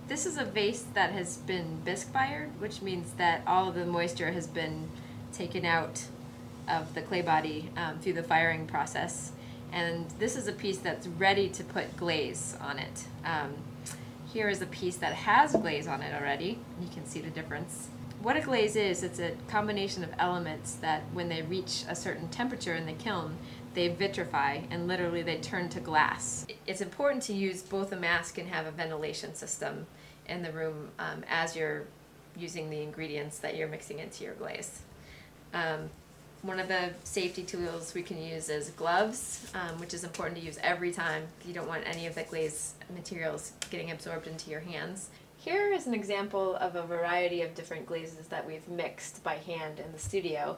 This is a vase that has been bisque fired, which means that all of the moisture has been taken out of the clay body through the firing process. And this is a piece that's ready to put glaze on it. Here is a piece that has glaze on it already. You can see the difference. What a glaze is, it's a combination of elements that when they reach a certain temperature in the kiln, they vitrify and literally they turn to glass. It's important to use both a mask and have a ventilation system in the room as you're using the ingredients that you're mixing into your glaze. One of the safety tools we can use is gloves, which is important to use every time. You don't want any of the glaze materials getting absorbed into your hands. Here is an example of a variety of different glazes that we've mixed by hand in the studio.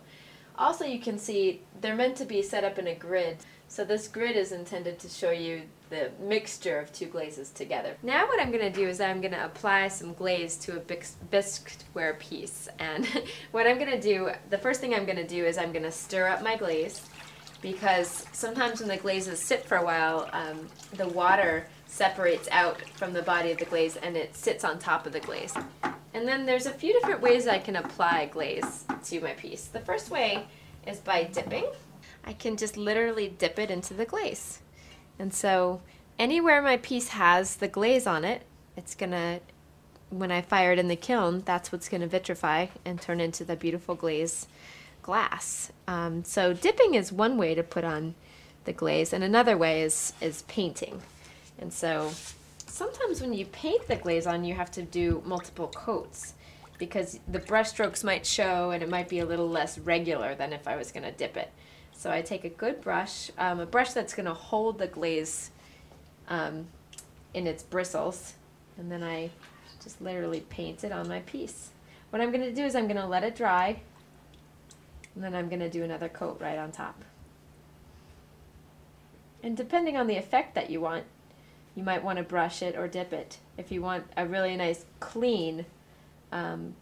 Also, you can see they're meant to be set up in a grid, so this grid is intended to show you the mixture of two glazes together. Now what I'm going to do is I'm going to apply some glaze to a bisqueware piece, and what I'm going to do, the first thing I'm going to do is I'm going to stir up my glaze, because sometimes when the glazes sit for a while, the water separates out from the body of the glaze and it sits on top of the glaze. And then there's a few different ways I can apply glaze to my piece. The first way is by dipping. I can just literally dip it into the glaze. And so anywhere my piece has the glaze on it, it's gonna, when I fire it in the kiln, that's what's gonna vitrify and turn into the beautiful glaze glass. So dipping is one way to put on the glaze, and another way is painting. And so sometimes when you paint the glaze on, you have to do multiple coats because the brush strokes might show and it might be a little less regular than if I was going to dip it. So I take a good brush, a brush that's going to hold the glaze in its bristles, and then I just literally paint it on my piece. What I'm going to do is I'm going to let it dry, and then I'm going to do another coat right on top. And depending on the effect that you want, you might want to brush it or dip it. If you want a really nice, clean,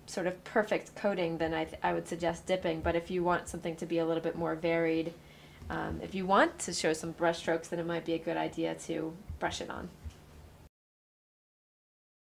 sort of perfect coating, then I would suggest dipping. But if you want something to be a little bit more varied, if you want to show some brush strokes, then it might be a good idea to brush it on.